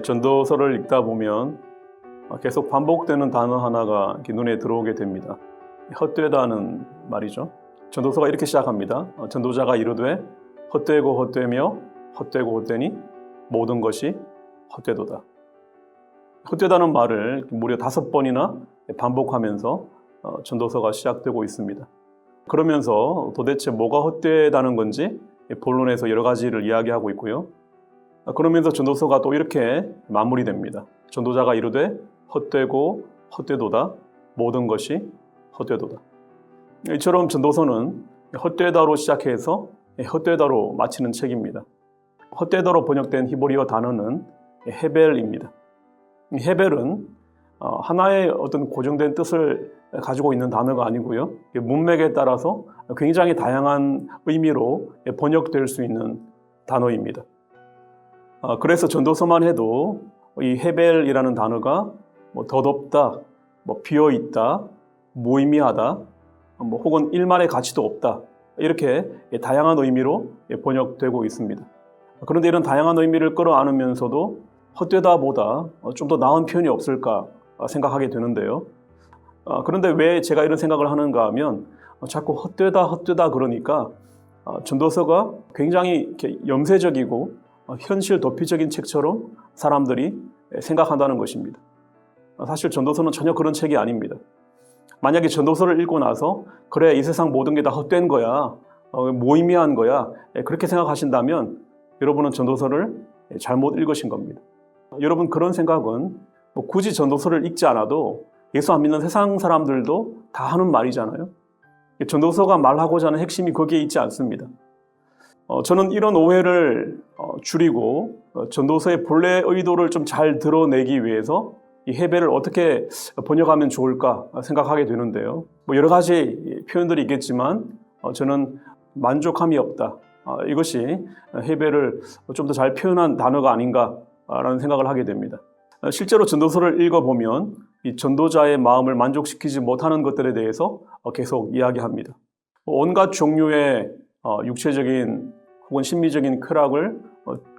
전도서를 읽다 보면 계속 반복되는 단어 하나가 이렇게 눈에 들어오게 됩니다. 헛되다는 말이죠. 전도서가 이렇게 시작합니다. 전도자가 이르되 헛되고 헛되며 헛되고 헛되니 모든 것이 헛되도다. 헛되다는 말을 무려 5번이나 반복하면서 전도서가 시작되고 있습니다. 그러면서 도대체 뭐가 헛되다는 건지 본론에서 여러 가지를 이야기하고 있고요. 그러면서 전도서가 또 이렇게 마무리됩니다. 전도자가 이르되 헛되고 헛되도다 모든 것이 헛되도다. 이처럼 전도서는 헛되다로 시작해서 헛되다로 마치는 책입니다. 헛되다로 번역된 히브리어 단어는 헤벨입니다. 헤벨은 하나의 어떤 고정된 뜻을 가지고 있는 단어가 아니고요. 문맥에 따라서 굉장히 다양한 의미로 번역될 수 있는 단어입니다. 그래서 전도서만 해도 이 헤벨이라는 단어가 덧없다, 비어있다, 무의미하다, 혹은 일말의 가치도 없다, 이렇게 다양한 의미로 번역되고 있습니다. 그런데 이런 다양한 의미를 끌어안으면서도 헛되다보다 좀 더 나은 표현이 없을까 생각하게 되는데요. 그런데 왜 제가 이런 생각을 하는가 하면 자꾸 헛되다 그러니까 전도서가 굉장히 이렇게 염세적이고 현실 도피적인 책처럼 사람들이 생각한다는 것입니다. 사실 전도서는 전혀 그런 책이 아닙니다. 만약에 전도서를 읽고 나서 그래 이 세상 모든 게 다 헛된 거야, 무의미한 거야, 그렇게 생각하신다면 여러분은 전도서를 잘못 읽으신 겁니다. 여러분 그런 생각은 굳이 전도서를 읽지 않아도 예수 안 믿는 세상 사람들도 다 하는 말이잖아요. 전도서가 말하고자 하는 핵심이 거기에 있지 않습니다. 저는 이런 오해를 줄이고 전도서의 본래 의도를 좀 잘 드러내기 위해서 이 헤벨을 어떻게 번역하면 좋을까 생각하게 되는데요. 여러 가지 표현들이 있겠지만 저는 만족함이 없다. 이것이 헤벨을 좀 더 잘 표현한 단어가 아닌가라는 생각을 하게 됩니다. 실제로 전도서를 읽어보면 이 전도자의 마음을 만족시키지 못하는 것들에 대해서 계속 이야기합니다. 온갖 종류의 육체적인 혹은 심리적인 쾌락을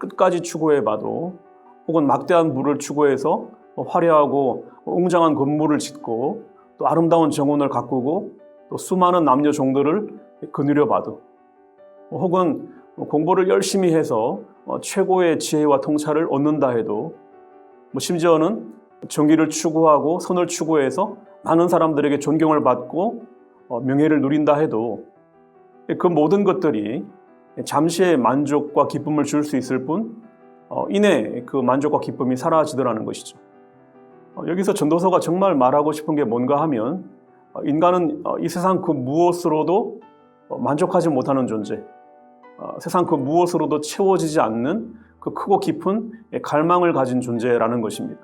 끝까지 추구해봐도, 혹은 막대한 부를 추구해서 화려하고 웅장한 건물을 짓고 또 아름다운 정원을 가꾸고 또 수많은 남녀 종들을 거느려봐도, 혹은 공부를 열심히 해서 최고의 지혜와 통찰을 얻는다 해도, 심지어는 정의를 추구하고 선을 추구해서 많은 사람들에게 존경을 받고 명예를 누린다 해도 그 모든 것들이 잠시의 만족과 기쁨을 줄 수 있을 뿐 이내 그 만족과 기쁨이 사라지더라는 것이죠. 여기서 전도서가 정말 말하고 싶은 게 뭔가 하면 인간은 이 세상 그 무엇으로도 만족하지 못하는 존재, 세상 그 무엇으로도 채워지지 않는 그 크고 깊은 갈망을 가진 존재라는 것입니다.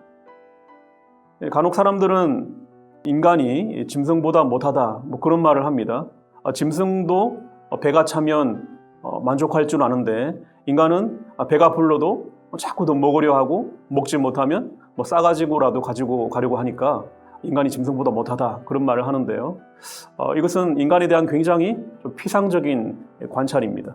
간혹 사람들은 인간이 짐승보다 못하다 그런 말을 합니다. 짐승도 배가 차면 만족할 줄 아는데 인간은 배가 불러도 자꾸 더 먹으려 하고 먹지 못하면 싸가지고라도 가지고 가려고 하니까 인간이 짐승보다 못하다 그런 말을 하는데요. 이것은 인간에 대한 굉장히 좀 피상적인 관찰입니다.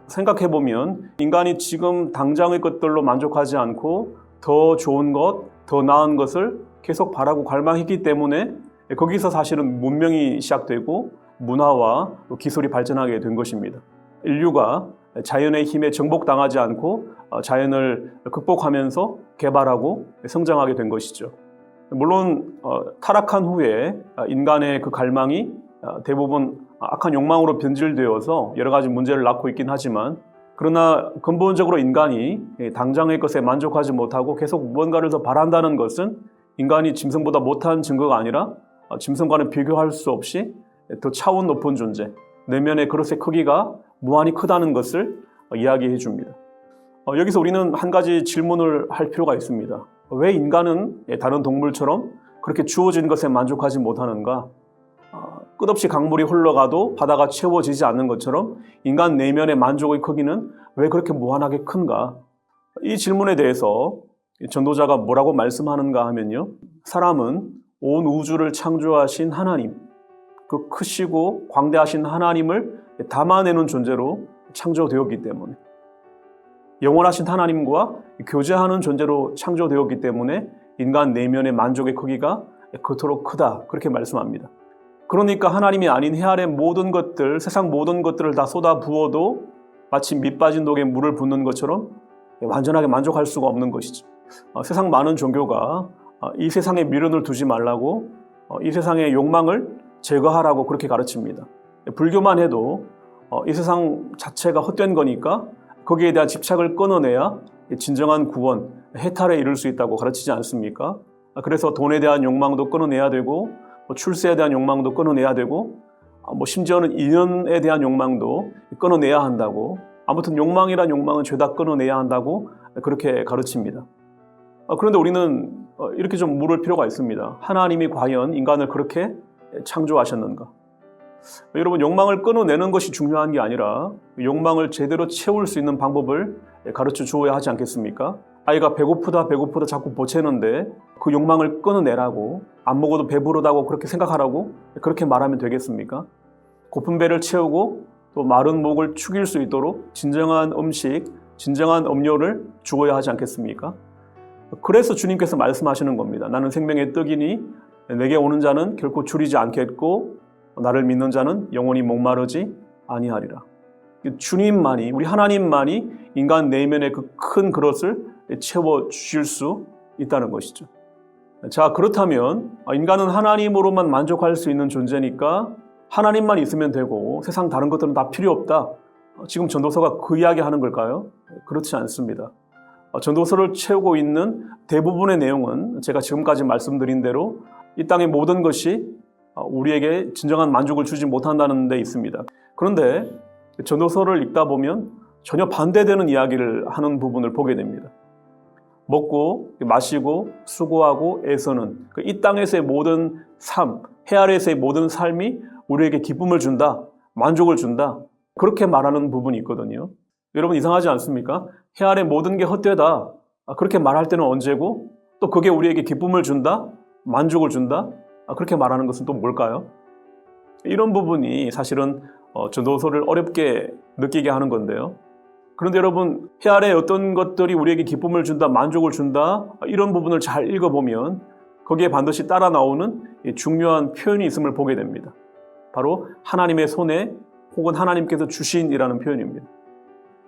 생각해보면 인간이 지금 당장의 것들로 만족하지 않고 더 좋은 것, 더 나은 것을 계속 바라고 갈망했기 때문에 거기서 사실은 문명이 시작되고 문화와 기술이 발전하게 된 것입니다. 인류가 자연의 힘에 정복당하지 않고 자연을 극복하면서 개발하고 성장하게 된 것이죠. 물론 타락한 후에 인간의 그 갈망이 대부분 악한 욕망으로 변질되어서 여러 가지 문제를 낳고 있긴 하지만, 그러나 근본적으로 인간이 당장의 것에 만족하지 못하고 계속 무언가를 더 바란다는 것은 인간이 짐승보다 못한 증거가 아니라 짐승과는 비교할 수 없이 더 차원 높은 존재, 내면의 그릇의 크기가 무한히 크다는 것을 이야기해 줍니다. 여기서 우리는 한 가지 질문을 할 필요가 있습니다. 왜 인간은 다른 동물처럼 그렇게 주어진 것에 만족하지 못하는가? 끝없이 강물이 흘러가도 바다가 채워지지 않는 것처럼 인간 내면의 만족의 크기는 왜 그렇게 무한하게 큰가? 이 질문에 대해서 전도자가 뭐라고 말씀하는가 하면요, 사람은 온 우주를 창조하신 하나님, 그 크시고 광대하신 하나님을 담아내는 존재로 창조되었기 때문에, 영원하신 하나님과 교제하는 존재로 창조되었기 때문에 인간 내면의 만족의 크기가 그토록 크다, 그렇게 말씀합니다. 그러니까 하나님이 아닌 해 아래 모든 것들, 세상 모든 것들을 다 쏟아 부어도 마치 밑 빠진 독에 물을 붓는 것처럼 완전하게 만족할 수가 없는 것이죠. 세상 많은 종교가 이 세상에 미련을 두지 말라고, 이 세상의 욕망을 제거하라고 그렇게 가르칩니다. 불교만 해도 이 세상 자체가 헛된 거니까 거기에 대한 집착을 끊어내야 진정한 구원, 해탈에 이를 수 있다고 가르치지 않습니까? 그래서 돈에 대한 욕망도 끊어내야 되고, 출세에 대한 욕망도 끊어내야 되고, 심지어는 인연에 대한 욕망도 끊어내야 한다고, 아무튼 욕망이란 욕망은 죄다 끊어내야 한다고 그렇게 가르칩니다. 그런데 우리는 이렇게 좀 물을 필요가 있습니다. 하나님이 과연 인간을 그렇게 창조하셨는가? 여러분, 욕망을 끊어내는 것이 중요한 게 아니라 욕망을 제대로 채울 수 있는 방법을 가르쳐 주어야 하지 않겠습니까? 아이가 배고프다 자꾸 보채는데 그 욕망을 끊어내라고, 안 먹어도 배부르다고 그렇게 생각하라고 그렇게 말하면 되겠습니까? 고픈 배를 채우고 또 마른 목을 축일 수 있도록 진정한 음식, 진정한 음료를 주어야 하지 않겠습니까? 그래서 주님께서 말씀하시는 겁니다. 나는 생명의 떡이니 내게 오는 자는 결코 줄이지 않겠고 나를 믿는 자는 영원히 목마르지 아니하리라. 주님만이, 우리 하나님만이 인간 내면의 그 큰 그릇을 채워주실 수 있다는 것이죠. 자, 그렇다면 인간은 하나님으로만 만족할 수 있는 존재니까 하나님만 있으면 되고 세상 다른 것들은 다 필요 없다. 지금 전도서가 그 이야기 하는 걸까요? 그렇지 않습니다. 전도서를 채우고 있는 대부분의 내용은 제가 지금까지 말씀드린 대로 이 땅의 모든 것이 우리에게 진정한 만족을 주지 못한다는 데 있습니다. 그런데 전도서를 읽다 보면 전혀 반대되는 이야기를 하는 부분을 보게 됩니다. 먹고 마시고 수고하고 애쓰는 이 땅에서의 모든 삶, 해 아래에서의 모든 삶이 우리에게 기쁨을 준다, 만족을 준다, 그렇게 말하는 부분이 있거든요. 여러분, 이상하지 않습니까? 해 아래 모든 게 헛되다, 그렇게 말할 때는 언제고, 또 그게 우리에게 기쁨을 준다, 만족을 준다, 그렇게 말하는 것은 또 뭘까요? 이런 부분이 사실은 전도서를 어렵게 느끼게 하는 건데요. 그런데 여러분, 해 아래 어떤 것들이 우리에게 기쁨을 준다, 만족을 준다, 이런 부분을 잘 읽어보면 거기에 반드시 따라 나오는 중요한 표현이 있음을 보게 됩니다. 바로 하나님의 손에 혹은 하나님께서 주신이라는 표현입니다.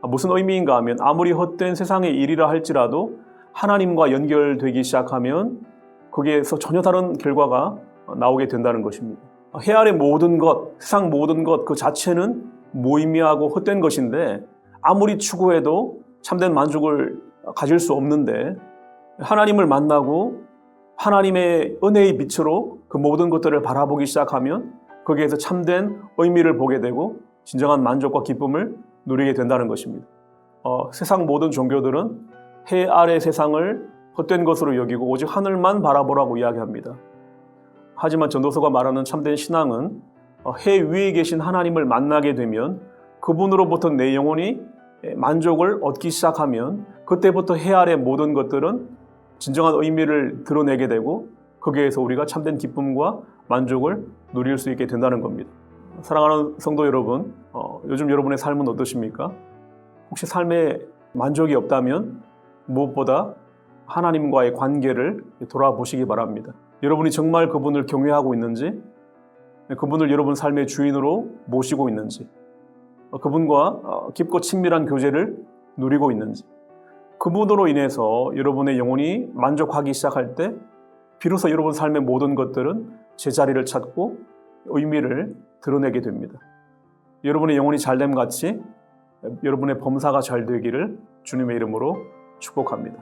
무슨 의미인가 하면 아무리 헛된 세상의 일이라 할지라도 하나님과 연결되기 시작하면 거기에서 전혀 다른 결과가 나오게 된다는 것입니다. 해 아래 모든 것, 세상 모든 것 그 자체는 무의미하고 헛된 것인데 아무리 추구해도 참된 만족을 가질 수 없는데 하나님을 만나고 하나님의 은혜의 빛으로 그 모든 것들을 바라보기 시작하면 거기에서 참된 의미를 보게 되고 진정한 만족과 기쁨을 누리게 된다는 것입니다. 세상 모든 종교들은 해 아래 세상을 헛된 것으로 여기고 오직 하늘만 바라보라고 이야기합니다. 하지만 전도서가 말하는 참된 신앙은 해 위에 계신 하나님을 만나게 되면 그분으로부터 내 영혼이 만족을 얻기 시작하면 그때부터 해 아래 모든 것들은 진정한 의미를 드러내게 되고 거기에서 우리가 참된 기쁨과 만족을 누릴 수 있게 된다는 겁니다. 사랑하는 성도 여러분, 요즘 여러분의 삶은 어떠십니까? 혹시 삶에 만족이 없다면 무엇보다 하나님과의 관계를 돌아보시기 바랍니다. 여러분이 정말 그분을 경외하고 있는지, 그분을 여러분 삶의 주인으로 모시고 있는지, 그분과 깊고 친밀한 교제를 누리고 있는지, 그분으로 인해서 여러분의 영혼이 만족하기 시작할 때 비로소 여러분 삶의 모든 것들은 제자리를 찾고 의미를 드러내게 됩니다. 여러분의 영혼이 잘됨 같이 여러분의 범사가 잘 되기를 주님의 이름으로 축복합니다.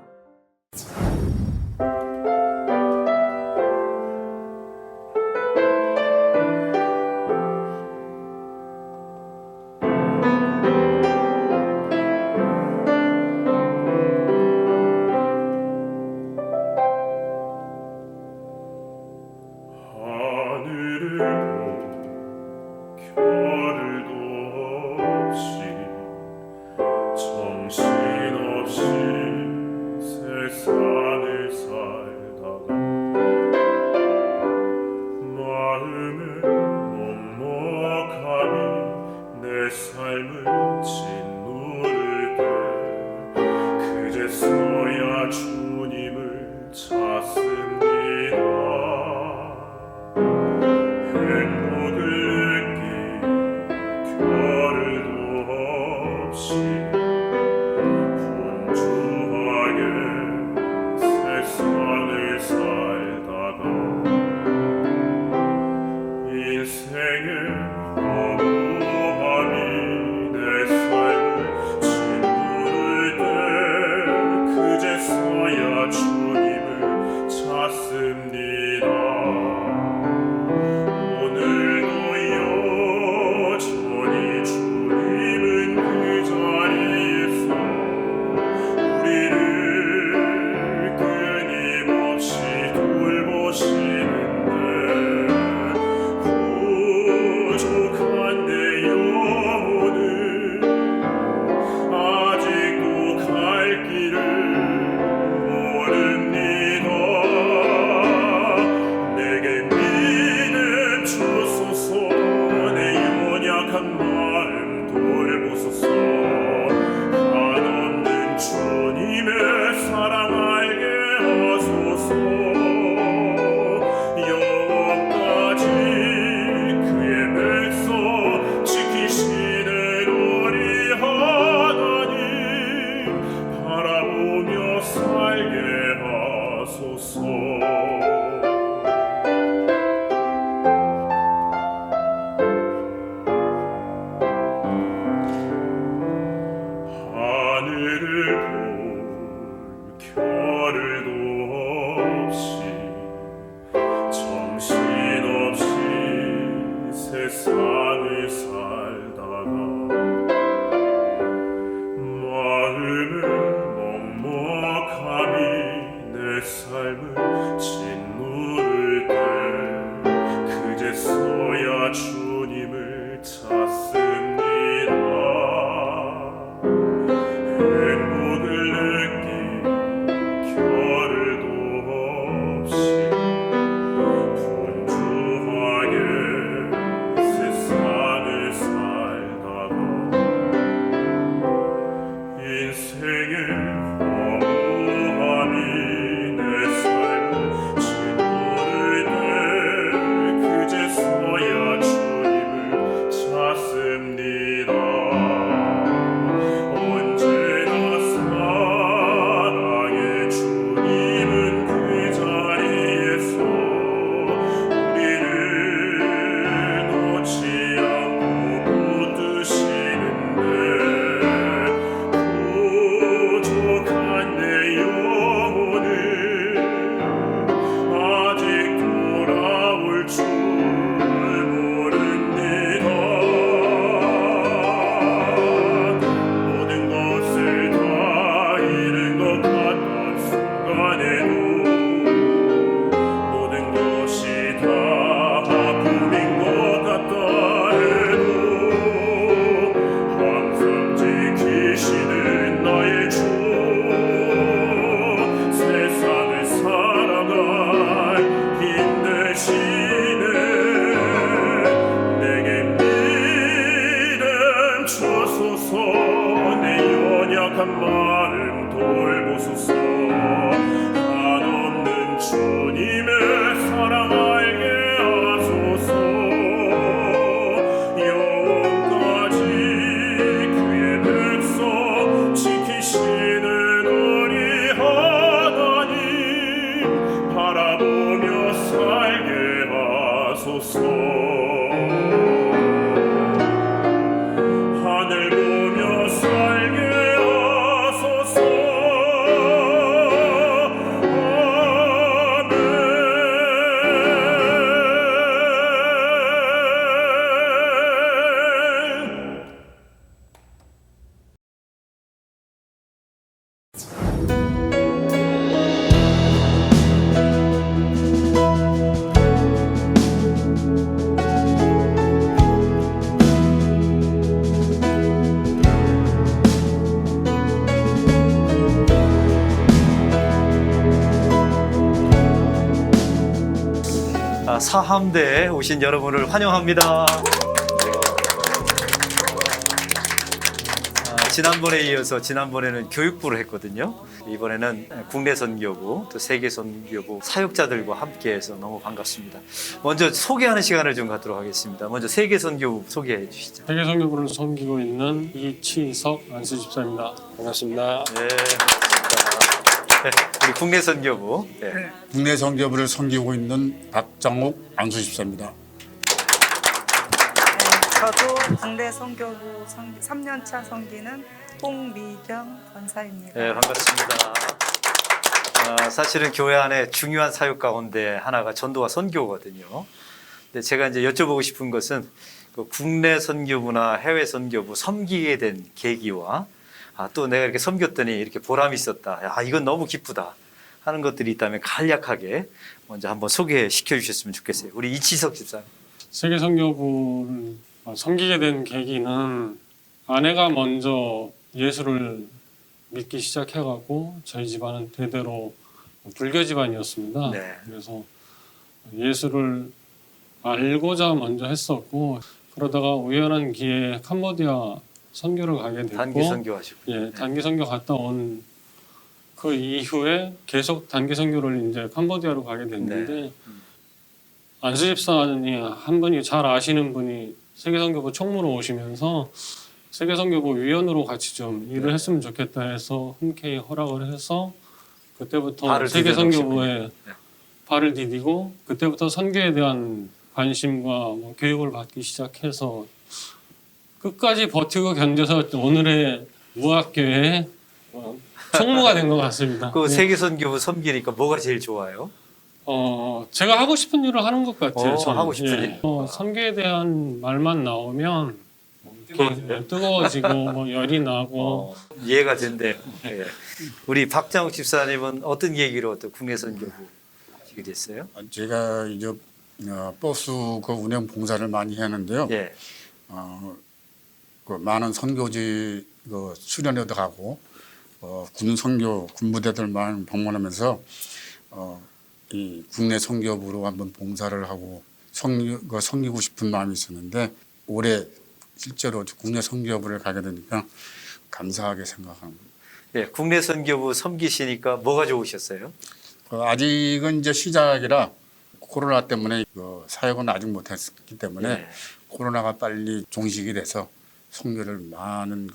사함대에 오신 여러분을 환영합니다. 지난번에 이어서 지난번에는 교육부를 했거든요. 이번에는 국내 선교부 또 세계 선교부 사역자들과 함께해서 너무 반갑습니다. 먼저 소개하는 시간을 좀 갖도록 하겠습니다. 먼저 세계 선교부 소개해 주시죠. 세계 선교부를 섬기고 있는 이치석 안수 집사입니다. 반갑습니다. 네, 네, 우리 국내 선교부. 네. 국내 선교부를 섬기고 있는 박장옥 안수 집사입니다. 저도 국내 선교부 3년차 섬기는 홍미경 권사입니다. 네, 반갑습니다. 사실은 교회 안에 중요한 사역 가운데 하나가 전도와 선교거든요. 근데 제가 이제 여쭤보고 싶은 것은 그 국내 선교부나 해외 선교부 섬기게 된 계기와 또 내가 이렇게 섬겼더니 이렇게 보람이 있었다. 야, 이건 너무 기쁘다 하는 것들이 있다면 간략하게 먼저 한번 소개시켜 주셨으면 좋겠어요. 우리 이치석 집사님. 세계 선교부를 섬기게 된 계기는 아내가 먼저 예수를 믿기 시작해갖고 저희 집안은 대대로 불교 집안이었습니다. 네. 그래서 예수를 알고자 먼저 했었고 그러다가 우연한 기회에 캄보디아 선교를 가게 됐고 단기 선교하시고. 예, 단기 선교 갔다 온 그 이후에 계속 단기 선교를 이제 캄보디아로 가게 됐는데 네. 안수 집사님이 한 분이 잘 아시는 분이 세계 선교부 총무로 오시면서 세계 선교부 위원으로 같이 좀 일을 했으면 좋겠다 해서 흔쾌히 허락을 해서 그때부터 발을 세계 선교부에 네. 발을 디디고 그때부터 선교에 대한 관심과 뭐 교육을 받기 시작해서 끝까지 버티고 견뎌서 오늘의 무학교의 총무가 된 것 같습니다. 그 네. 세계 선교부 섬기니까 뭐가 제일 좋아요? 제가 하고 싶은 일을 하는 것 같아요. 저는. 하고 싶은 일. 선교에 대한 말만 나오면 이렇게 뜨거워지고 뭐 열이 나고 이해가 된대요. 예. 우리 박장욱 집사님은 어떤 계기로 또 국내 선교부 하시게 됐어요? 제가 이제 버스 그 운행 봉사를 많이 했는데요. 예. 그 많은 선교지 그 수련회도 가고 군 선교 군부대들만 방문하면서 이 국내 선교부로 한번 봉사를 하고 섬기고 싶은 마음이 있었는데 올해 실제로 국내 선교부를 가게 되니까 감사하게 생각합니다. 예, 국내 선교부 섬기시니까 뭐가 좋으셨어요? 아직은 이제 시작이라 코로나 때문에 그 사역은 아직 못했기 때문에 예. 코로나가 빨리 종식이 돼서 선교를 많은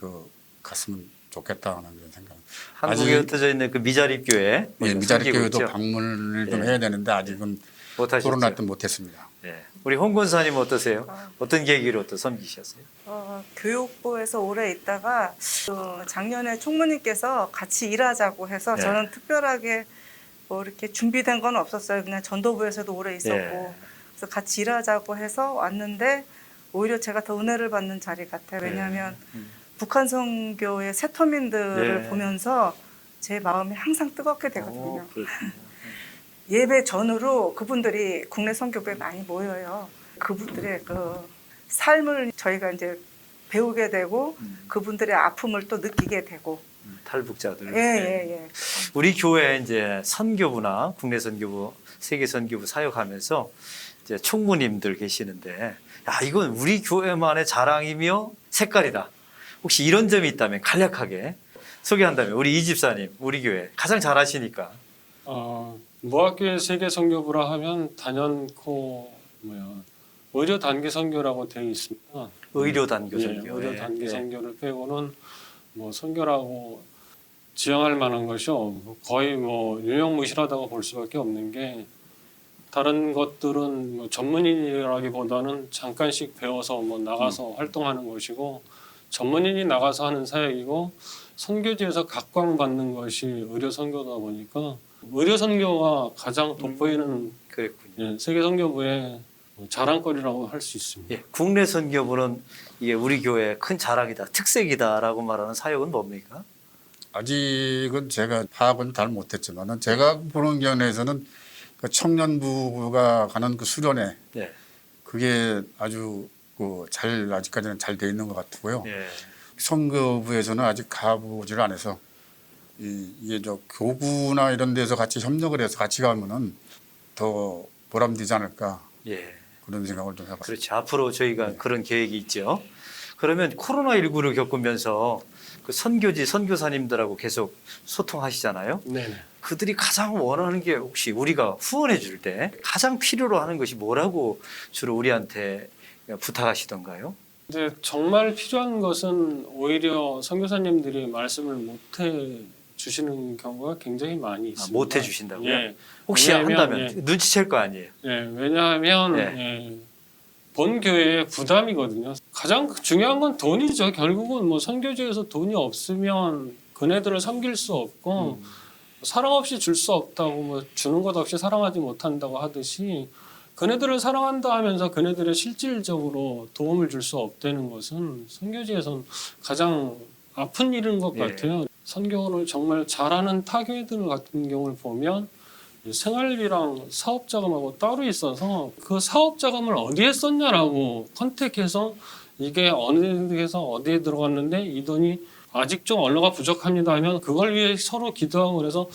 갔으면 좋겠다는 그런 생각. 한국에 흩어져 있는 그 미자립 교회, 예, 미자립 교회도 방문을 좀 예. 해야 되는데 아직은 못하셨죠? 코로나 때문에 못했습니다. 예. 우리 홍 권사님 어떠세요? 어떤 계기로 또 섬기셨어요? 교육부에서 오래 있다가 작년에 총무님께서 같이 일하자고 해서 네. 저는 특별하게 뭐 이렇게 준비된 건 없었어요. 그냥 전도부에서도 오래 있었고 네. 그래서 같이 일하자고 해서 왔는데 오히려 제가 더 은혜를 받는 자리 같아요. 왜냐하면 북한 선교의 새터민들을 네. 보면서 제 마음이 항상 뜨겁게 되거든요. 그렇군요. 예배 전후로 그분들이 국내 선교부에 많이 모여요. 그분들의 그 삶을 저희가 이제 배우게 되고 그분들의 아픔을 또 느끼게 되고. 탈북자들. 예. 우리 교회 이제 선교부나 국내 선교부, 세계 선교부 사역하면서 이제 총무님들 계시는데, 야, 이건 우리 교회만의 자랑이며 색깔이다. 혹시 이런 점이 있다면 간략하게 소개한다면 우리 이 집사님, 우리 교회 가장 잘하시니까. 무학교의 세계 선교부라 하면 단연코 의료 단기 선교라고 되어 있습니다. 의료 단교 예, 선교. 의료 단기 선교를 빼고는 뭐 선교라고 지향할 만한 것이 거의 뭐 유명무실하다고 볼 수밖에 없는 게 다른 것들은 뭐 전문인이라기보다는 잠깐씩 배워서 뭐 나가서 활동하는 것이고 전문인이 나가서 하는 사역이고 선교지에서 각광받는 것이 의료 선교다 보니까 의료 선교가 가장 돋보이는 그랬군요. 세계 선교부의 자랑거리라고 할 수 있습니다. 예, 국내 선교부는 이게 우리 교회의 큰 자랑이다, 특색이다라고 말하는 사역은 뭡니까? 아직은 제가 파악은 잘 못했지만은 제가 보는 견해에서는 그 청년부가 가는 그 수련회 네. 그게 아주 아직까지는 잘 돼 있는 것 같고요. 예. 선교부에서는 아직 가보지를 않아서 이게 교구나 이런 데서 같이 협력을 해서 같이 가면은 더 보람되지 않을까 예. 그런 생각을 좀 해봤습니다. 그렇죠. 앞으로 저희가 그런 계획이 있죠. 그러면 코로나19를 겪으면서 그 선교지 선교사님들하고 계속 소통하시잖아요. 네네. 그들이 가장 원하는 게 혹시 우리가 후원해 줄 때 가장 필요로 하는 것이 뭐라고 주로 우리한테 부탁하시던가요? 이제 정말 필요한 것은 오히려 선교사님들이 말씀을 못해 주시는 경우가 굉장히 많이 있습니다. 못 해주신다고요? 예. 혹시 왜냐하면, 한다면 눈치챌 거 아니에요? 예, 왜냐하면 네. 본 교회의 부담이거든요. 가장 중요한 건 돈이죠. 결국은 뭐 선교지에서 돈이 없으면 그네들을 섬길 수 없고 사랑 없이 줄 수 없다고 뭐 주는 것 없이 사랑하지 못한다고 하듯이 그네들을 사랑한다 하면서 그네들의 실질적으로 도움을 줄 수 없다는 것은 선교지에서는 가장 아픈 일인 것 예. 같아요. 선교를 정말 잘하는 타교회들 같은 경우를 보면 생활비랑 사업자금하고 따로 있어서 그 사업자금을 어디에 썼냐라고 컨택해서 이게 어느 데서 어디에 들어갔는데 이 돈이 아직 좀 언어가 부족합니다 하면 그걸 위해 서로 기도하고 그래서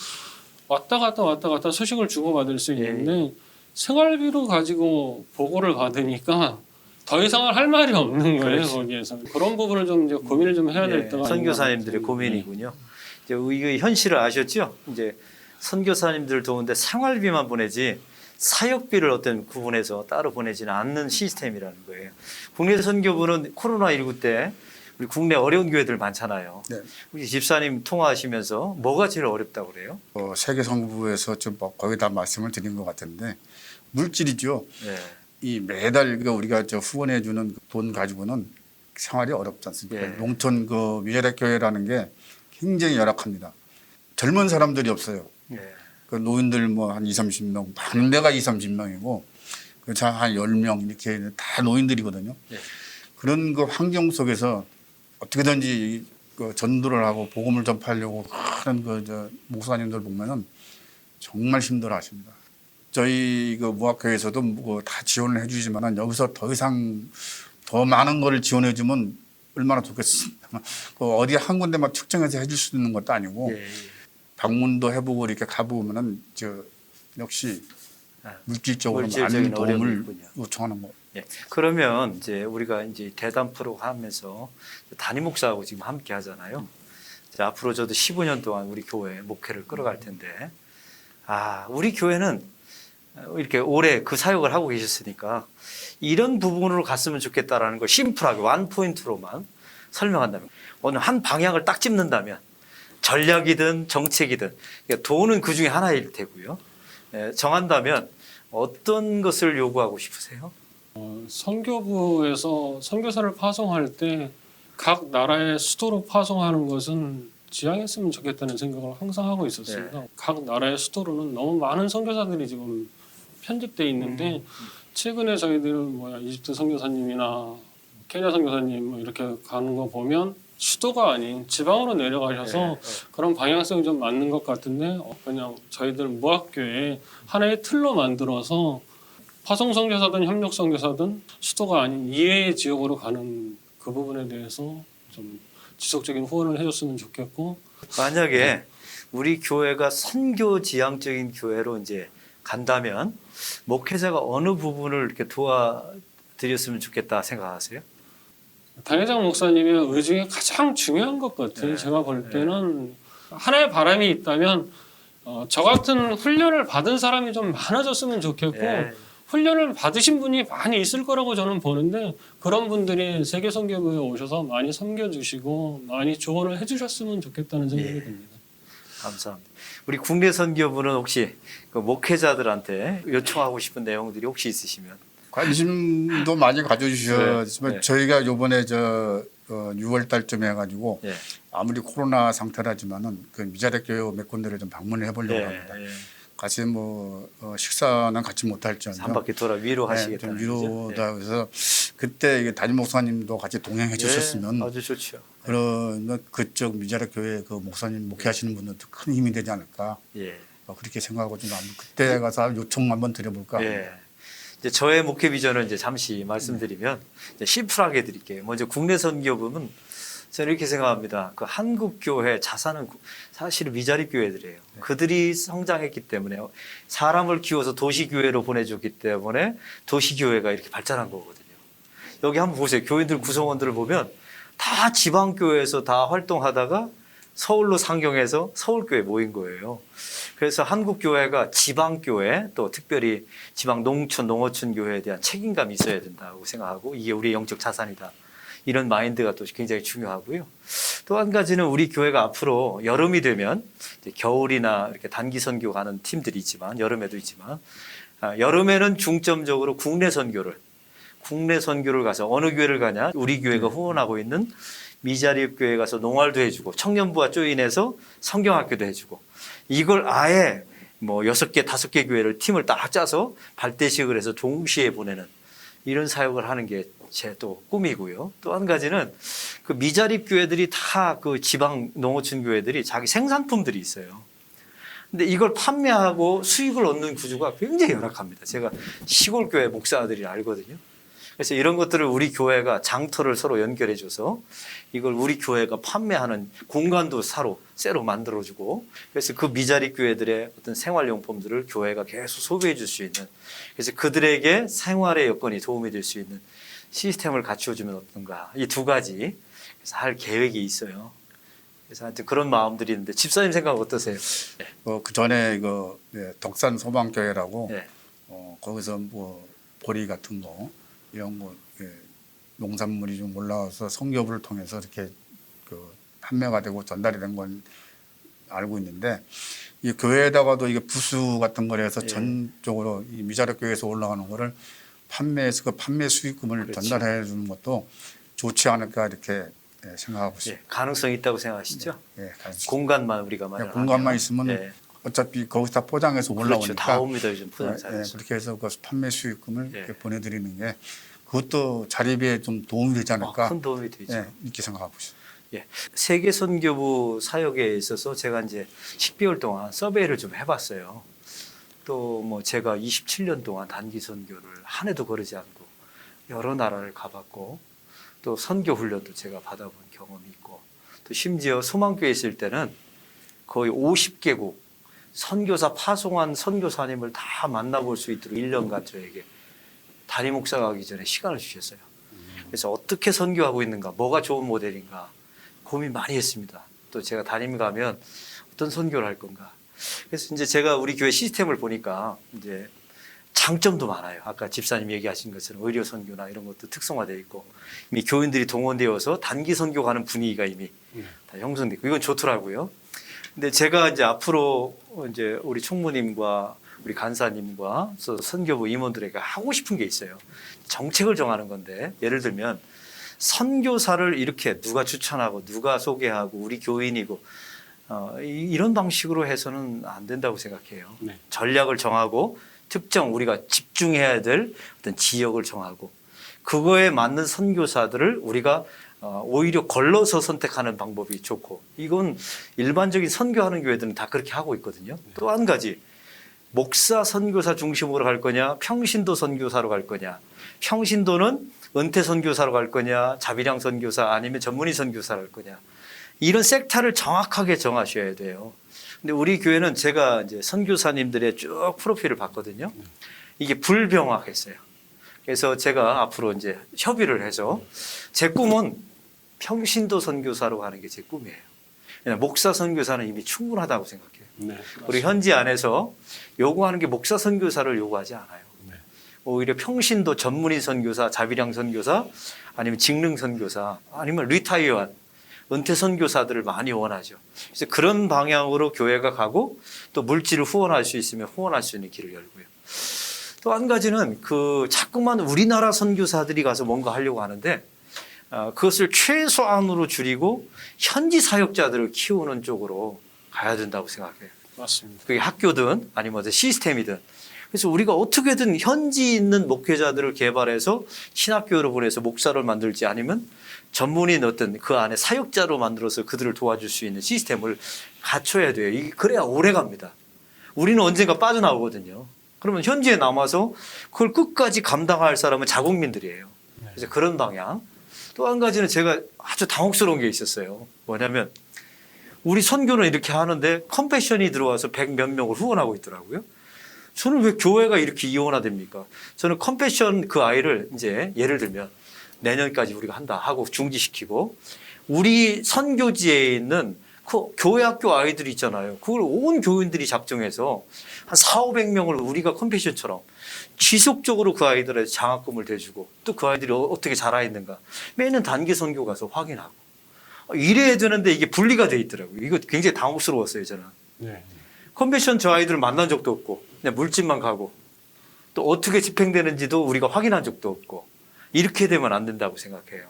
왔다 갔다 소식을 주고받을 수 있는데 생활비로 가지고 보고를 받으니까 더 이상을 할 말이 없는 거예요. 그렇지. 거기에서 그런 부분을 좀 이제 고민을 좀 해야 될 때가 선교사님들의 아닌가. 고민이군요. 이제 이 현실을 아셨죠? 이제 선교사님들을 도우는데 생활비만 보내지 사역비를 어떤 구분해서 따로 보내지는 않는 시스템이라는 거예요. 국내 선교부는 코로나19 때 우리 국내 어려운 교회들 많잖아요. 네. 우리 집사님 통화하시면서 뭐가 제일 어렵다고 그래요? 세계 성부에서 좀 거의 다 말씀을 드린 것 같은데 물질이죠. 네. 이 매달 우리가 후원해 주는 돈 가지고는 생활이 어렵지 않습니까? 예. 농촌 위아래 교회라는 게 굉장히 열악합니다. 젊은 사람들이 없어요. 네. 그 노인들 뭐 한 20, 30명, 많은 데가 20, 30명이고 한 10명 이렇게 다 노인들이거든요. 예. 그런 그 환경 속에서 어떻게든지 그 전도를 하고 복음을 전파하려고 하는 목사님들 보면은 정말 힘들어 하십니다. 저희 무학교에서도 다 지원을 해주지만 여기서 더 이상 더 많은 거를 지원해 주면 얼마나 좋겠습니까? 어디 한 군데만 특정해서 해줄 수 있는 것도 아니고 예. 방문도 해보고 이렇게 가보면은 역시 물질적으로 물질적인 많은 도움을 어려움이 있군요. 요청하는 거. 예. 그러면 이제 우리가 이제 대담 프로 하면서 담임 목사하고 지금 함께 하잖아요. 이제 앞으로 저도 15년 동안 우리 교회 목회를 끌어갈 텐데, 우리 교회는 이렇게 오래 그 사역을 하고 계셨으니까 이런 부분으로 갔으면 좋겠다라는 걸 심플하게 원 포인트로만 설명한다면, 어느 한 방향을 딱 짚는다면 전략이든 정책이든 돈은 그 중에 하나일 테고요. 정한다면 어떤 것을 요구하고 싶으세요? 선교부에서 선교사를 파송할 때 각 나라의 수도로 파송하는 것은 지양했으면 좋겠다는 생각을 항상 하고 있었습니다. 각 나라의 수도로는 너무 많은 선교사들이 지금 편집돼 있는데 최근에 저희들 이집트 선교사님이나 케냐 선교사님 이렇게 가는 거 보면 수도가 아닌 지방으로 내려가셔서 그런 방향성이 좀 맞는 것 같은데 그냥 저희들 무학교에 하나의 틀로 만들어서 파송 선교사든 협력 선교사든 수도가 아닌 이외의 지역으로 가는 그 부분에 대해서 좀 지속적인 후원을 해줬으면 좋겠고, 만약에 우리 교회가 선교 지향적인 교회로 이제 간다면 목회자가 어느 부분을 이렇게 도와드렸으면 좋겠다 생각하세요? 당회장 목사님의 의중이 가장 중요한 것 같아요. 제가 볼 때는 하나의 바람이 있다면 저 같은 훈련을 받은 사람이 좀 많아졌으면 좋겠고 훈련을 받으신 분이 많이 있을 거라고 저는 보는데 그런 분들이 세계선교부에 오셔서 많이 섬겨주시고 많이 조언을 해주셨으면 좋겠다는 생각이 듭니다. 감사합니다. 우리 국내 선교부는 혹시 그 목회자들한테 요청하고 싶은 내용들이 혹시 있으시면? 관심도 많이 가져주셨지만 네. 저희가 요번에 6월 달쯤에 해가지고 예. 아무리 코로나 상태라지만은 그 미자립 교회 몇 군데를 좀 방문을 해보려고 합니다. 같이 식사는 같이 못할지언정 한 바퀴 돌아 위로하시겠다는 좀 위로다 그래서 그때 담임 목사님도 같이 동행해 주셨으면 아주 좋죠. 그러면 그쪽 미자립 교회 그 목사님 목회하시는 분들도 큰 힘이 되지 않을까 그렇게 생각하고 좀 그때 가서 요청 한번 드려볼까 합니다. 이제 저의 목회 비전을 이제 잠시 말씀드리면 이제 심플하게 드릴게요. 먼저 국내 선교부는 저는 이렇게 생각합니다. 그 한국 교회 자산은 사실은 미자립 교회들이에요. 그들이 성장했기 때문에 사람을 키워서 도시 교회로 보내줬기 때문에 도시 교회가 이렇게 발전한 거거든요. 여기 한번 보세요. 교인들 구성원들을 보면 다 지방 교회에서 다 활동하다가 서울로 상경해서 서울교회 모인 거예요. 그래서 한국교회가 지방교회 또 특별히 지방 농촌, 농어촌 교회에 대한 책임감이 있어야 된다고 생각하고 이게 우리의 영적 자산이다. 이런 마인드가 또 굉장히 중요하고요. 또 한 가지는 우리 교회가 앞으로 여름이 되면 이제 겨울이나 이렇게 단기 선교 가는 팀들이 있지만 여름에도 있지만 여름에는 중점적으로 국내 선교를 가서 어느 교회를 가냐? 우리 교회가 후원하고 있는 미자립 교회 가서 농활도 해주고 청년부와 조인해서 성경학교도 해주고 이걸 아예 뭐 6개, 5개 교회를 팀을 딱 짜서 발대식을 해서 동시에 보내는 이런 사역을 하는 게 제 또 꿈이고요. 또 한 가지는 그 미자립 교회들이 다 그 지방 농어촌 교회들이 자기 생산품들이 있어요. 근데 이걸 판매하고 수익을 얻는 구조가 굉장히 열악합니다. 제가 시골 교회 목사들이 알거든요. 그래서 이런 것들을 우리 교회가 장터를 서로 연결해줘서 이걸 우리 교회가 판매하는 공간도 새로 만들어주고 그래서 그 미자립 교회들의 어떤 생활용품들을 교회가 계속 소비해 줄 수 있는 그래서 그들에게 생활의 여건이 도움이 될 수 있는 시스템을 갖추어주면 어떤가 이 두 가지 그래서 할 계획이 있어요. 그래서 하여튼 그런 마음들이 있는데 집사님 생각 어떠세요? 네. 그 전에 이거 덕산 소방교회라고 네. 거기서 뭐 보리 같은 거 이런 거 농산물이 좀 올라와서 선교부를 통해서 이렇게 그 판매가 되고 전달이 된 건 알고 있는데 이 교회에다가도 이게 부수 같은 걸 해서 전적으로 이 미자립 교회에서 올라가는 거를 판매해서 그 판매 수익금을 그렇죠. 전달해 주는 것도 좋지 않을까 이렇게 생각하고 있습니다. 가능성이 있다고 생각하시죠? 가능성. 공간만 우리가 마련하면 공간만 있으면 어차피 거기서 다 포장해서 올라오니까 그렇죠. 다 옵니다. 요즘 포장사에서. 그렇게 해서 그 판매 수익금을 이렇게 보내드리는 게 그것도 자립에 좀 도움이 되지 않을까 큰 도움이 되죠. 이렇게 생각하고 있습니다. 세계 선교부 사역에 있어서 제가 이제 10개월 동안 서베이를 좀 해봤어요. 또 뭐 제가 27년 동안 단기 선교를 한 해도 거르지 않고 여러 나라를 가봤고 또 선교 훈련도 제가 받아본 경험이 있고 또 심지어 소망교에 있을 때는 거의 50개국 선교사 파송한 선교사님을 다 만나볼 수 있도록 1년간 저에게 담임 목사가 가기 전에 시간을 주셨어요. 그래서 어떻게 선교하고 있는가, 뭐가 좋은 모델인가 고민 많이 했습니다. 또 제가 담임 가면 어떤 선교를 할 건가. 그래서 이제 제가 우리 교회 시스템을 보니까 이제 장점도 많아요. 아까 집사님 얘기하신 것처럼 의료 선교나 이런 것도 특성화되어 있고 이미 교인들이 동원되어서 단기 선교 가는 분위기가 이미 다 형성되고 이건 좋더라고요. 근데 제가 이제 앞으로 이제 우리 총무님과 우리 간사님과 선교부 임원들에게 하고 싶은 게 있어요. 정책을 정하는 건데 예를 들면 선교사를 이렇게 누가 추천하고 누가 소개하고 우리 교인이고 이런 방식으로 해서는 안 된다고 생각해요. 네. 전략을 정하고 특정 우리가 집중해야 될 어떤 지역을 정하고 그거에 맞는 선교사들을 우리가 오히려 걸러서 선택하는 방법이 좋고 이건 일반적인 선교하는 교회들은 다 그렇게 하고 있거든요. 또 한 가지 목사 선교사 중심으로 갈 거냐 평신도 선교사로 갈 거냐 평신도는 은퇴 선교사로 갈 거냐 자비량 선교사 아니면 전문의 선교사로 갈 거냐 이런 섹터를 정확하게 정하셔야 돼요. 근데 우리 교회는 제가 이제 선교사님들의 쭉 프로필을 봤거든요. 이게 불명확했어요. 그래서 제가 앞으로 이제 협의를 해서 제 꿈은 평신도 선교사로 가는 게 제 꿈이에요. 목사 선교사는 이미 충분하다고 생각해요. 네, 우리 현지 안에서 요구하는 게 목사 선교사를 요구하지 않아요. 네. 오히려 평신도 전문의 선교사, 자비량 선교사, 아니면 직능 선교사, 아니면 리타이어한 은퇴 선교사들을 많이 원하죠. 그래서 그런 방향으로 교회가 가고 또 물질을 후원할 수 있으면 후원할 수 있는 길을 열고요. 또 한 가지는 자꾸만 우리나라 선교사들이 가서 뭔가 하려고 하는데 그것을 최소한으로 줄이고 현지 사역자들을 키우는 쪽으로 가야 된다고 생각해요. 맞습니다. 그게 학교든 아니면 어떤 시스템이든. 그래서 우리가 어떻게든 현지 있는 목회자들을 개발해서 신학교로 보내서 목사를 만들지 아니면 전문인 어떤 그 안에 사역자로 만들어서 그들을 도와줄 수 있는 시스템을 갖춰야 돼요. 이게 그래야 오래 갑니다. 우리는 언젠가 빠져나오거든요. 그러면 현지에 남아서 그걸 끝까지 감당할 사람은 자국민들이에요. 그래서 그런 방향. 또 한 가지는 제가 아주 당혹스러운 게 있었어요. 뭐냐면 우리 선교는 이렇게 하는데 컴패션이 들어와서 100 몇 명을 후원하고 있더라고요. 저는 왜 교회가 이렇게 이원화됩니까? 저는 컴패션 그 아이를 이제 예를 들면 내년까지 우리가 한다 하고 중지시키고 우리 선교지에 있는 그 교회 학교 아이들이 있잖아요. 그걸 온 교인들이 작정해서 한 400~500명을 우리가 컴패션처럼 지속적으로 그 아이들의 장학금을 대주고 또 그 아이들이 어떻게 자라 있는가 매년 단기 선교 가서 확인하고 이래야 되는데 이게 분리가 돼 있더라고요. 이거 굉장히 당혹스러웠어요, 저는. 네. 컨벤션 저 아이들을 만난 적도 없고 그냥 물집만 가고 또 어떻게 집행되는지도 우리가 확인한 적도 없고 이렇게 되면 안 된다고 생각해요.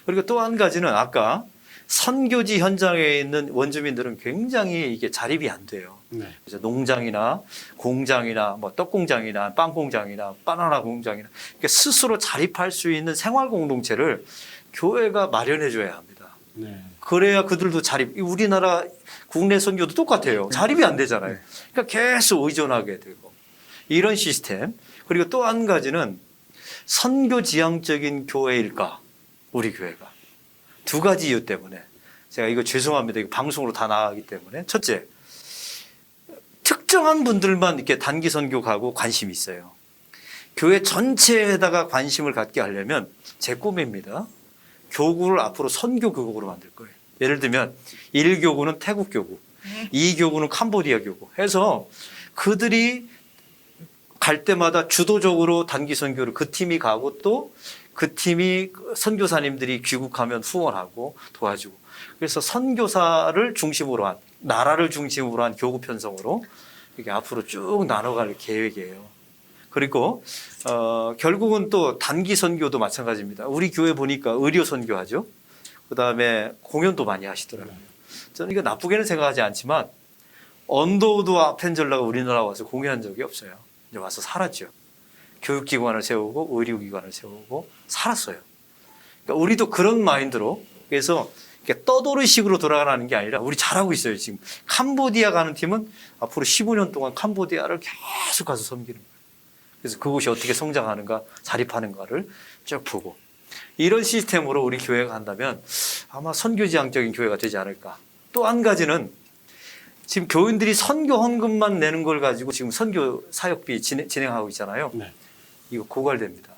그리고 또 한 가지는 아까 선교지 현장에 있는 원주민들은 굉장히 이게 자립이 안 돼요. 네. 그래서 농장이나 공장이나 뭐 떡 공장이나 빵 공장이나 바나나 공장이나 이렇게 스스로 자립할 수 있는 생활 공동체를 교회가 마련해 줘야 합니다. 네. 그래야 그들도 자립. 우리나라 국내 선교도 똑같아요. 자립이 안 되잖아요. 그러니까 계속 의존하게 되고 이런 시스템. 그리고 또 한 가지는 선교 지향적인 교회일까? 우리 교회가. 두 가지 이유 때문에 제가 이거 죄송합니다. 이거 방송으로 다 나가기 때문에 첫째, 특정한 분들만 이렇게 단기 선교 가고 관심이 있어요. 교회 전체에다가 관심을 갖게 하려면 제 꿈입니다. 교구를 앞으로 선교 교구로 만들 거예요. 예를 들면 1교구는 태국 교구, 2교구는 캄보디아 교구 해서 그들이 갈 때마다 주도적으로 단기 선교를 그 팀이 가고 또 그 팀이 선교사님들이 귀국하면 후원하고 도와주고 그래서 선교사를 중심으로 한 나라를 중심으로 한 교구 편성으로 이게 앞으로 쭉 나눠갈 계획이에요. 그리고 결국은 또 단기 선교도 마찬가지입니다. 우리 교회 보니까 의료 선교하죠. 그다음에 공연도 많이 하시더라고요. 저는 이거 나쁘게는 생각하지 않지만 언더우드와 펜젤라가 우리나라 와서 공연한 적이 없어요. 이제 와서 살았죠. 교육기관을 세우고 의료기관을 세우고 살았어요. 그러니까 우리도 그런 마인드로 그래서 떠돌이식으로 돌아가는 게 아니라 우리 잘하고 있어요. 지금 캄보디아 가는 팀은 앞으로 15년 동안 캄보디아를 계속 가서 섬기는 거예요. 그래서 그곳이 어떻게 성장하는가 자립하는가를 쭉 보고 이런 시스템으로 우리 교회가 간다면 아마 선교지향적인 교회가 되지 않을까. 또 한 가지는 지금 교인들이 선교 헌금만 내는 걸 가지고 지금 선교 사역비 진행하고 있잖아요. 네. 이거 고갈됩니다.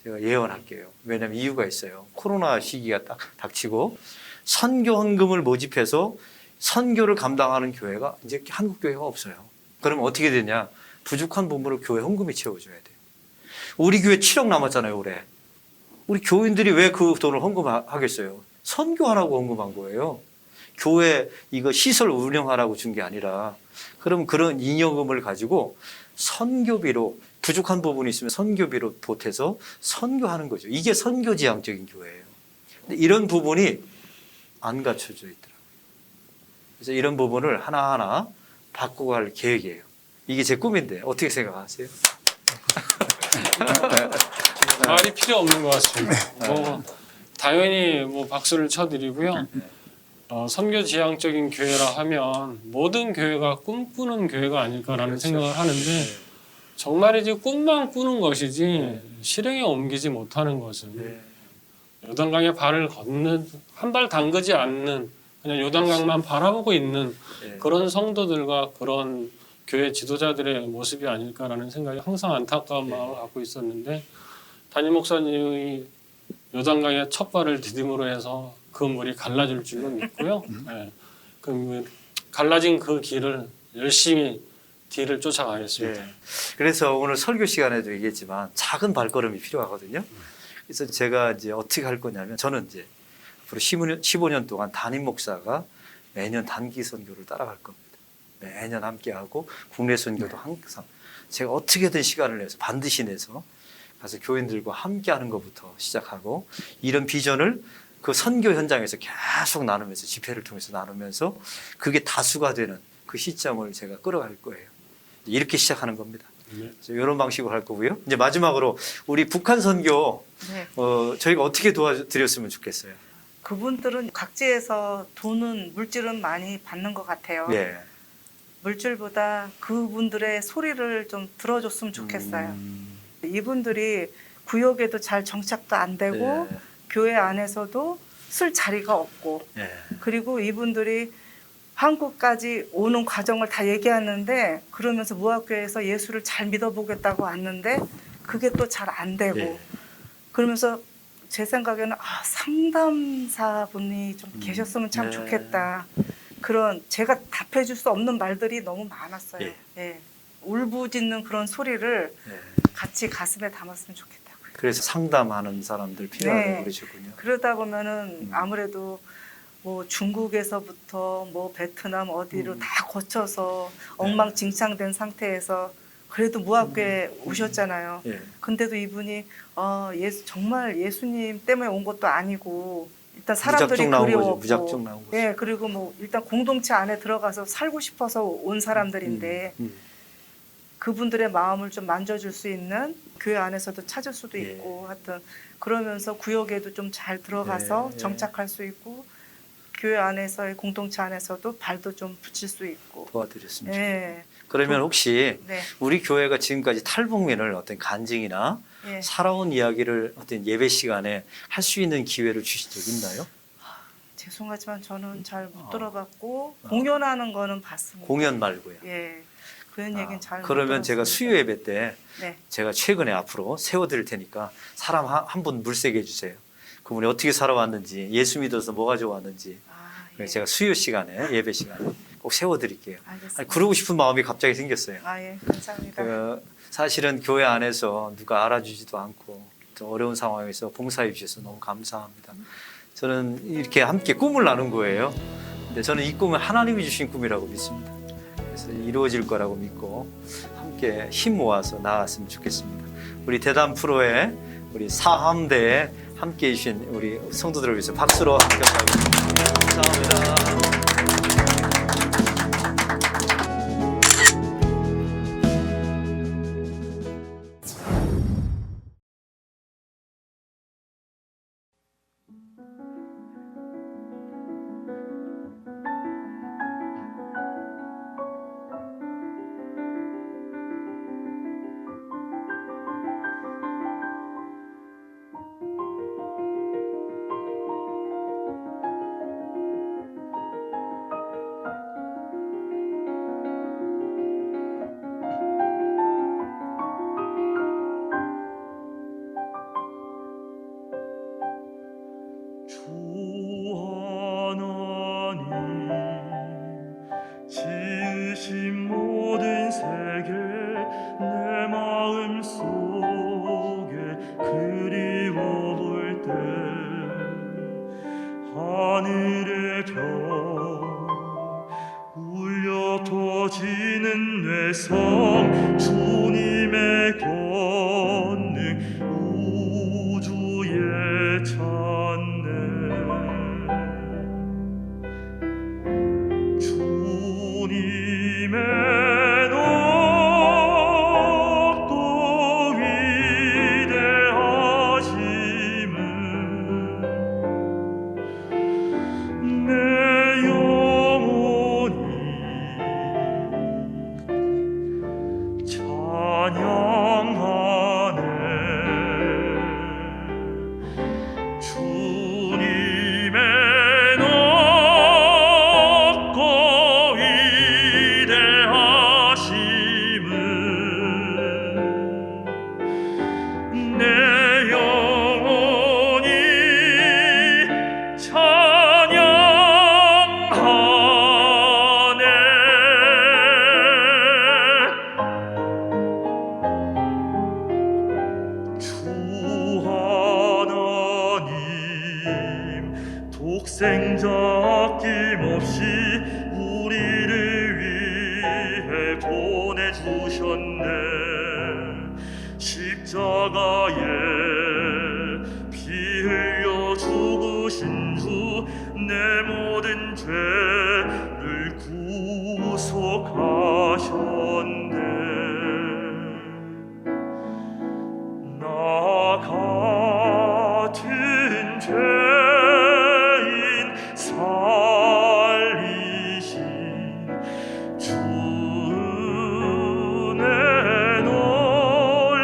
제가 예언할게요. 왜냐하면 이유가 있어요. 코로나 시기가 딱 닥치고 선교 헌금을 모집해서 선교를 감당하는 교회가 이제 한국 교회가 없어요. 그러면 어떻게 되냐? 부족한 부분을 교회 헌금이 채워줘야 돼요. 우리 교회 7억 남았잖아요, 올해. 우리 교인들이 왜 그 돈을 헌금하겠어요? 선교하라고 헌금한 거예요. 교회 이거 시설 운영하라고 준 게 아니라 그럼 그런 잉여금을 가지고 선교비로 부족한 부분이 있으면 선교비로 보태서 선교하는 거죠. 이게 선교지향적인 교회예요. 근데 이런 부분이 안 갖춰져 있더라고요. 그래서 이런 부분을 하나하나 바꿔갈 계획이에요. 이게 제 꿈인데 어떻게 생각하세요? 말이 필요 없는 것 같습니다. 당연히 박수를 쳐드리고요. 선교지향적인 교회라 하면 모든 교회가 꿈꾸는 교회가 아닐까라는 그렇죠. 생각을 하는데 정말이지 꿈만 꾸는 것이지 실행에 옮기지 못하는 것은 요단강에 발을 걷는 한 발 담그지 않는 그냥 요단강만 바라보고 있는 그런 성도들과 그런 교회 지도자들의 모습이 아닐까라는 생각이 항상 안타까운 마음을 갖고 있었는데 담임 목사님이 요단강에 첫 발을 디딤으로 해서 그 물이 갈라질 줄은 믿고요. 네. 그 갈라진 그 길을 열심히 뒤를 쫓아가겠습니다. 네. 그래서 오늘 설교 시간에도 얘기했지만 작은 발걸음이 필요하거든요. 그래서 제가 이제 어떻게 할 거냐면 저는 이제 앞으로 15년 동안 담임 목사가 매년 단기 선교를 따라갈 겁니다. 매년 함께하고 국내 선교도 항상 제가 어떻게든 시간을 내서 반드시 내서 가서 교인들과 함께하는 것부터 시작하고 이런 비전을 그 선교 현장에서 계속 나누면서 집회를 통해서 나누면서 그게 다수가 되는 그 시점을 제가 끌어갈 거예요. 이렇게 시작하는 겁니다. 그래서 이런 방식으로 할 거고요. 이제 마지막으로 우리 북한 선교 네. 저희가 어떻게 도와드렸으면 좋겠어요. 그분들은 각지에서 돈은 물질은 많이 받는 것 같아요. 네. 물질보다 그분들의 소리를 좀 들어줬으면 좋겠어요. 이분들이 구역에도 잘 정착도 안 되고 네. 교회 안에서도 쓸 자리가 없고 예. 그리고 이분들이 한국까지 오는 과정을 다 얘기하는데 그러면서 무학교에서 예수를 잘 믿어보겠다고 왔는데 그게 또 잘 안 되고 예. 그러면서 제 생각에는 상담사분이 좀 계셨으면 참 네. 좋겠다. 그런 제가 답해줄 수 없는 말들이 너무 많았어요. 예. 예. 울부짖는 그런 소리를 예. 같이 가슴에 담았으면 좋겠다고요. 그래서 상담하는 사람들 필요하다고 네. 그러시군요. 그러다 보면은 아무래도 뭐 중국에서부터 뭐 베트남 어디로 다 거쳐서 엉망진창된 상태에서 그래도 무학교에 오셨잖아요. 예. 근데도 이분이 정말 예수님 때문에 온 것도 아니고 일단 사람들이 무작정 나온 거죠. 그리웠고 무작정 나온 거죠. 예, 그리고 뭐 일단 공동체 안에 들어가서 살고 싶어서 온 사람들인데 그분들의 마음을 좀 만져줄 수 있는 교회 안에서도 찾을 수도 예. 있고 하여튼 그러면서 구역에도 좀 잘 들어가서 예. 정착할 수 있고 교회 안에서의 공동체 안에서도 발도 좀 붙일 수 있고 도와드렸습니다. 예. 그러면 혹시 네. 우리 교회가 지금까지 탈북민을 어떤 간증이나 예. 살아온 이야기를 어떤 예배 시간에 할 수 있는 기회를 주신 적 있나요? 죄송하지만 저는 잘 못 들어봤고 공연하는 거는 봤습니다. 공연 말고요. 예. 그런 얘기는 잘 못 그러면 제가 들었습니다. 수요 예배 때 네. 제가 최근에 앞으로 세워드릴 테니까 사람 한 분 물색해 주세요. 그분이 어떻게 살아왔는지, 예수 믿어서 뭐가 좋았는지 예. 제가 수요 시간에, 예배 시간에 꼭 세워드릴게요. 알겠습니다. 아니, 그러고 싶은 마음이 갑자기 생겼어요. 예. 감사합니다. 사실은 교회 안에서 누가 알아주지도 않고 또 어려운 상황에서 봉사해 주셔서 너무 감사합니다. 저는 이렇게 함께 꿈을 나눈 거예요. 근데 저는 이 꿈은 하나님이 주신 꿈이라고 믿습니다. 그래서 이루어질 거라고 믿고 함께 힘 모아서 나아갔으면 좋겠습니다. 우리 대담 프로의 우리 사함대에 함께 해주신 우리 성도들을 위해서 박수로 함께 하겠습니다. 감사합니다. 주 하나님 지으신 모든 세계 내 마음 속에 그리워 볼 때 하늘의 별 울려 터지는 뇌성 주님의 권능 우주에 찾네 주님의 높고 위대하심은 내 영혼이 찬양하네 주님의 높고 위대하심은 내 영혼이 찬양하네 주 하나님 독생자 아낌없이 우리를 위해 보내주셨네 십자가에 피 흘려 죽으신 주 내 모든 죄를 구속하셨네 나 같은 죄인 살리신 주 은혜 놀라워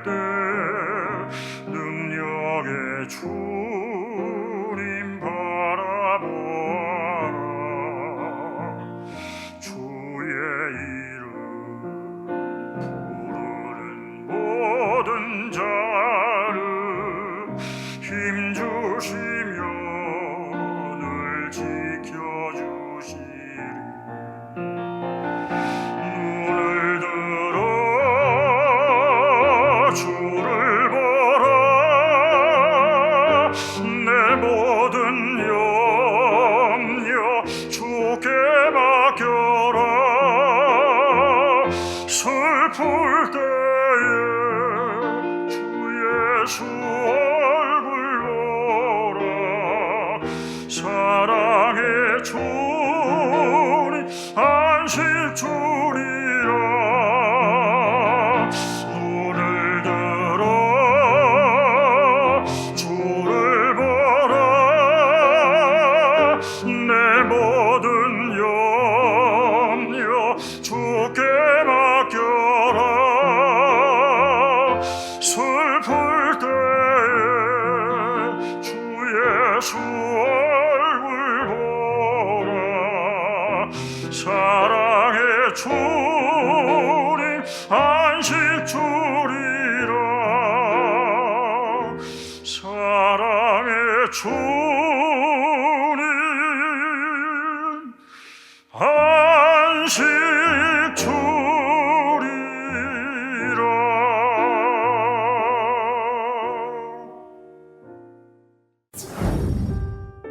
때 능력의 주님 바라보아라. 주의 이름 부르는 모든 자를 힘주시며 늘 지켜주시리. 눈을 들어 주를 보라. 내 모든 염려 주께 맡겨라. 슬플 때에 주 예수 얼굴 보라. 사랑의 주님 안식 주리라. 눈을 들어 주를 보라. 내 모든 염려 주께 맡겨라. 슬플 때에 주 예수 얼굴 보라. 사랑의 주님 안식 주리라. 사랑의 주님 안식 주리라.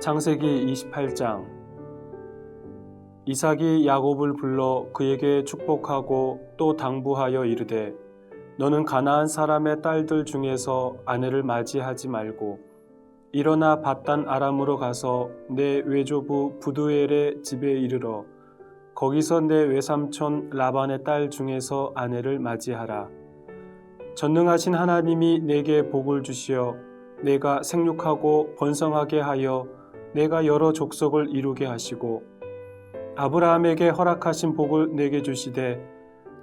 창세기 28장. 이삭이 야곱을 불러 그에게 축복하고 또 당부하여 이르되 너는 가나안 사람의 딸들 중에서 아내를 맞이하지 말고 일어나 밧단 아람으로 가서 내 외조부 부두엘의 집에 이르러 거기서 내 외삼촌 라반의 딸 중에서 아내를 맞이하라. 전능하신 하나님이 내게 복을 주시어 내가 생육하고 번성하게 하여 내가 여러 족속을 이루게 하시고 아브라함에게 허락하신 복을 내게 주시되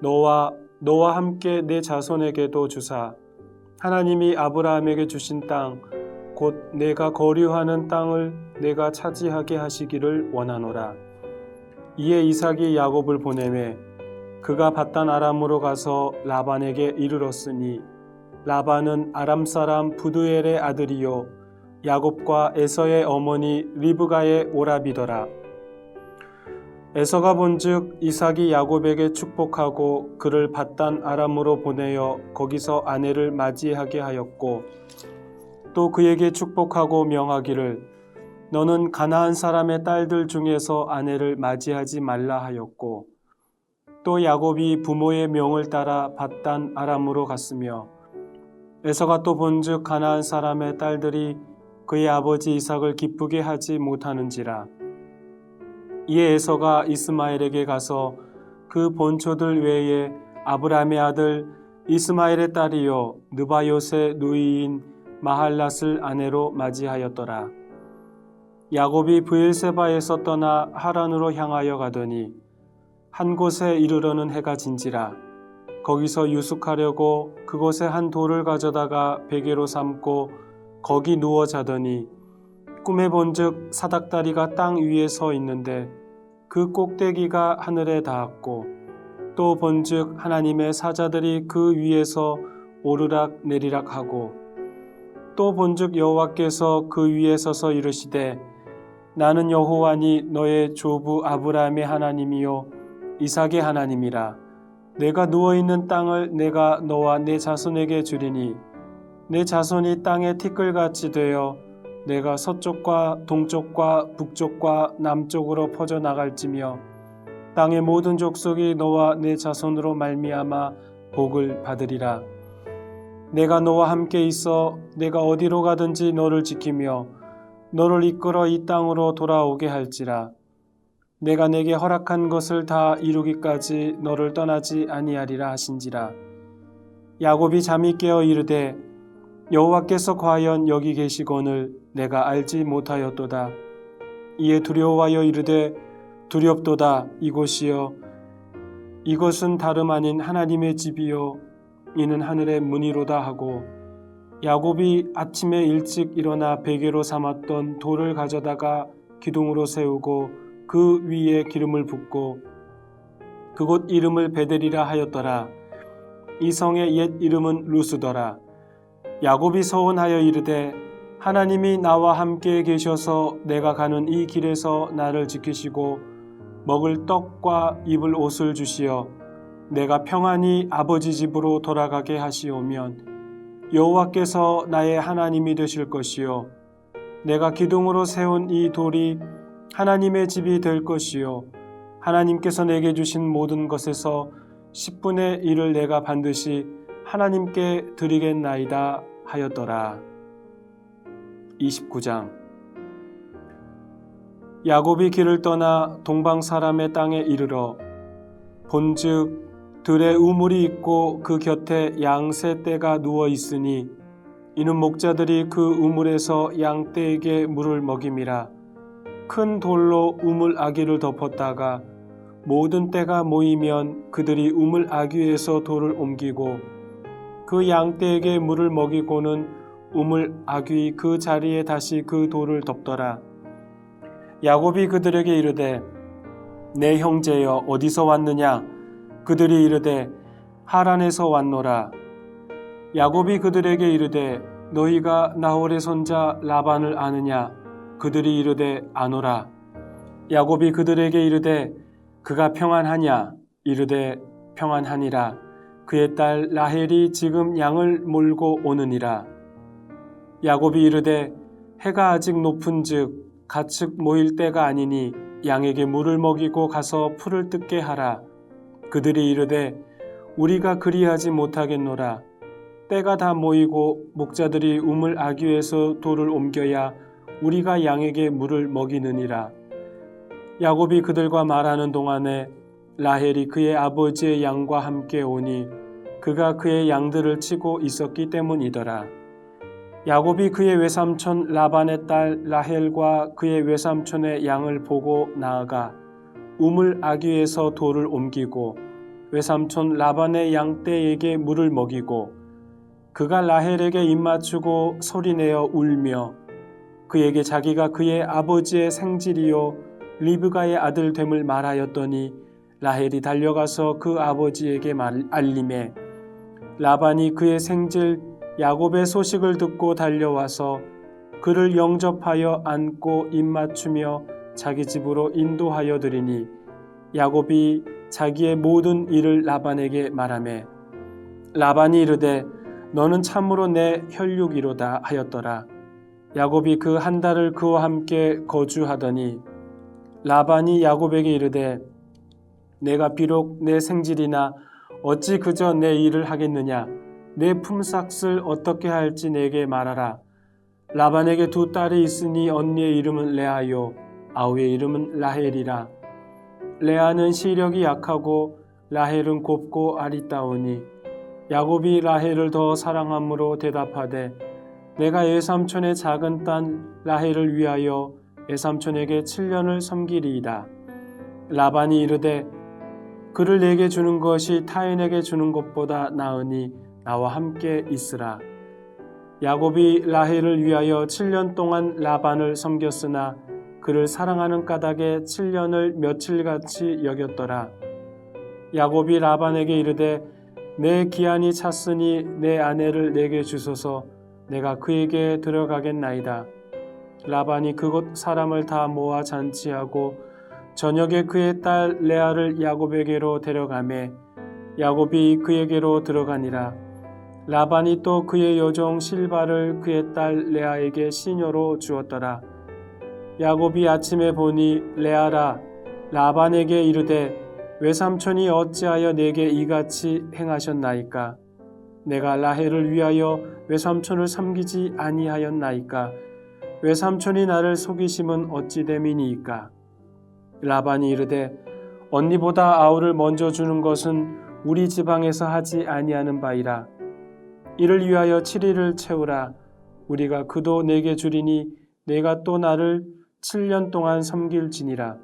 너와 함께 내 자손에게도 주사 하나님이 아브라함에게 주신 땅 곧 내가 거류하는 땅을 내가 차지하게 하시기를 원하노라. 이에 이삭이 야곱을 보내매 그가 밧단 아람으로 가서 라반에게 이르렀으니 라반은 아람 사람 부두엘의 아들이요 야곱과 에서의 어머니 리브가의 오라비더라. 에서가 본즉 이삭이 야곱에게 축복하고 그를 밧단 아람으로 보내어 거기서 아내를 맞이하게 하였고 또 그에게 축복하고 명하기를 너는 가나안 사람의 딸들 중에서 아내를 맞이하지 말라 하였고 또 야곱이 부모의 명을 따라 밧단 아람으로 갔으며 에서가 또 본즉 가나안 사람의 딸들이 그의 아버지 이삭을 기쁘게 하지 못하는지라. 이에 에서가 이스마엘에게 가서 그 본초들 외에 아브라함의 아들 이스마엘의 딸이요 느바요의 누이인 마할랏을 아내로 맞이하였더라. 야곱이 브엘세바에서 떠나 하란으로 향하여 가더니 한 곳에 이르러는 해가 진지라. 거기서 유숙하려고 그곳에 한 돌을 가져다가 베개로 삼고 거기 누워 자더니 꿈에 본즉 사닥다리가 땅 위에 서 있는데 그 꼭대기가 하늘에 닿았고 또 본즉 하나님의 사자들이 그 위에서 오르락 내리락 하고 또 본즉 여호와께서 그 위에 서서 이르시되 나는 여호와니 너의 조부 아브라함의 하나님이요 이삭의 하나님이라. 내가 누워있는 땅을 내가 너와 내 자손에게 주리니 내 자손이 땅의 티끌같이 되어 내가 서쪽과 동쪽과 북쪽과 남쪽으로 퍼져나갈지며 땅의 모든 족속이 너와 내 자손으로 말미암아 복을 받으리라. 내가 너와 함께 있어 내가 어디로 가든지 너를 지키며 너를 이끌어 이 땅으로 돌아오게 할지라. 내가 내게 허락한 것을 다 이루기까지 너를 떠나지 아니하리라 하신지라. 야곱이 잠이 깨어 이르되 여호와께서 과연 여기 계시거늘 내가 알지 못하였도다. 이에 두려워하여 이르되 두렵도다. 이곳이여 이것은 다름 아닌 하나님의 집이요 이는 하늘의 문이로다 하고 야곱이 아침에 일찍 일어나 베개로 삼았던 돌을 가져다가 기둥으로 세우고 그 위에 기름을 붓고 그곳 이름을 베델이라 하였더라. 이 성의 옛 이름은 루스더라. 야곱이 서원하여 이르되 하나님이 나와 함께 계셔서 내가 가는 이 길에서 나를 지키시고 먹을 떡과 입을 옷을 주시어 내가 평안히 아버지 집으로 돌아가게 하시오면 여호와께서 나의 하나님이 되실 것이요 내가 기둥으로 세운 이 돌이 하나님의 집이 될 것이요 하나님께서 내게 주신 모든 것에서 10분의 1을 내가 반드시 하나님께 드리겠나이다 하였더라. 29장 야곱이 길을 떠나 동방 사람의 땅에 이르러 본즉 들에 우물이 있고 그 곁에 양 세 떼가 누워 있으니 이는 목자들이 그 우물에서 양 떼에게 물을 먹임이라. 큰 돌로 우물 아귀를 덮었다가 모든 떼가 모이면 그들이 우물 아귀에서 돌을 옮기고 그 양 떼에게 물을 먹이고는 우물 아귀 그 자리에 다시 그 돌을 덮더라. 야곱이 그들에게 이르되 내 형제여 어디서 왔느냐? 그들이 이르되 하란에서 왔노라. 야곱이 그들에게 이르되 너희가 나홀의 손자 라반을 아느냐? 그들이 이르되 아노라. 야곱이 그들에게 이르되 그가 평안하냐? 이르되 평안하니라. 그의 딸 라헬이 지금 양을 몰고 오느니라. 야곱이 이르되 해가 아직 높은즉 가축 모일 때가 아니니 양에게 물을 먹이고 가서 풀을 뜯게 하라. 그들이 이르되 우리가 그리하지 못하겠노라. 때가 다 모이고 목자들이 우물 아귀에서 돌을 옮겨야 우리가 양에게 물을 먹이느니라. 야곱이 그들과 말하는 동안에 라헬이 그의 아버지의 양과 함께 오니 그가 그의 양들을 치고 있었기 때문이더라. 야곱이 그의 외삼촌 라반의 딸 라헬과 그의 외삼촌의 양을 보고 나아가 우물 아귀에서 돌을 옮기고 외삼촌 라반의 양떼에게 물을 먹이고 그가 라헬에게 입맞추고 소리내어 울며 그에게 자기가 그의 아버지의 생질이요 리브가의 아들 됨을 말하였더니 라헬이 달려가서 그 아버지에게 알림해 라반이 그의 생질 야곱의 소식을 듣고 달려와서 그를 영접하여 안고 입맞추며 자기 집으로 인도하여 드리니 야곱이 자기의 모든 일을 라반에게 말하매 라반이 이르되 너는 참으로 내 혈육이로다 하였더라. 야곱이 그 한 달을 그와 함께 거주하더니 라반이 야곱에게 이르되 내가 비록 내 생질이나 어찌 그저 내 일을 하겠느냐. 내 품삯을 어떻게 할지 내게 말하라. 라반에게 두 딸이 있으니 언니의 이름은 레아요 아우의 이름은 라헬이라. 레아는 시력이 약하고 라헬은 곱고 아리따우니 야곱이 라헬을 더 사랑함으로 대답하되 내가 외삼촌의 작은 딸 라헬을 위하여 외삼촌에게 7년을 섬기리이다. 라반이 이르되 그를 내게 주는 것이 타인에게 주는 것보다 나으니 나와 함께 있으라. 야곱이 라헬을 위하여 7년 동안 라반을 섬겼으나 그를 사랑하는 까닭에 7년을 며칠같이 여겼더라. 야곱이 라반에게 이르되 내 기한이 찼으니 내 아내를 내게 주소서. 내가 그에게 들어가겠나이다. 라반이 그곳 사람을 다 모아 잔치하고 저녁에 그의 딸 레아를 야곱에게로 데려가매 야곱이 그에게로 들어가니라. 라반이 또 그의 여종 실바를 그의 딸 레아에게 시녀로 주었더라. 야곱이 아침에 보니 레아라 라반에게 이르되 외삼촌이 어찌하여 내게 이같이 행하셨나이까? 내가 라헬을 위하여 외삼촌을 섬기지 아니하였나이까? 외삼촌이 나를 속이심은 어찌 됨이니이까? 라반이 이르되 언니보다 아우를 먼저 주는 것은 우리 지방에서 하지 아니하는 바이라. 이를 위하여 7일을 채우라. 우리가 그도 내게 주리니 내가 또 나를 7년 동안 섬길지니라.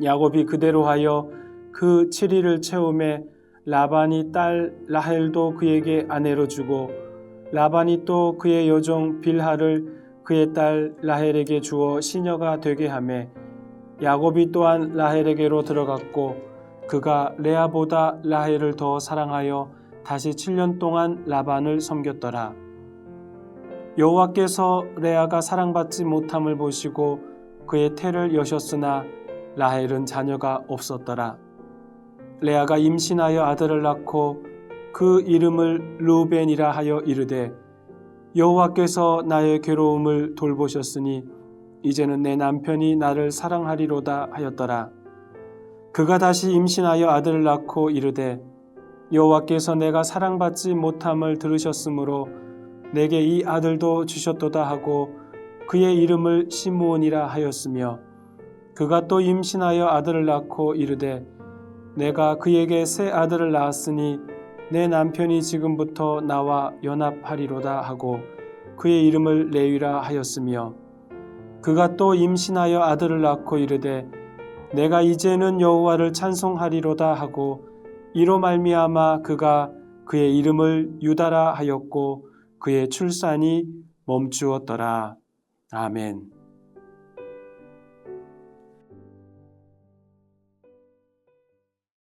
야곱이 그대로 하여 그 7일을 채우매 라반이 딸 라헬도 그에게 아내로 주고 라반이 또 그의 여종 빌하를 그의 딸 라헬에게 주어 시녀가 되게 하매 야곱이 또한 라헬에게로 들어갔고 그가 레아보다 라헬을 더 사랑하여 다시 7년 동안 라반을 섬겼더라. 여호와께서 레아가 사랑받지 못함을 보시고 그의 태를 여셨으나 라헬은 자녀가 없었더라. 레아가 임신하여 아들을 낳고 그 이름을 르우벤이라 하여 이르되 여호와께서 나의 괴로움을 돌보셨으니 이제는 내 남편이 나를 사랑하리로다 하였더라. 그가 다시 임신하여 아들을 낳고 이르되 여호와께서 내가 사랑받지 못함을 들으셨으므로 내게 이 아들도 주셨도다 하고 그의 이름을 시므온이라 하였으며 그가 또 임신하여 아들을 낳고 이르되 내가 그에게 새 아들을 낳았으니 내 남편이 지금부터 나와 연합하리로다 하고 그의 이름을 레위라 하였으며 그가 또 임신하여 아들을 낳고 이르되 내가 이제는 여호와를 찬송하리로다 하고 이로 말미암아 그가 그의 이름을 유다라 하였고 그의 출산이 멈추었더라. 아멘.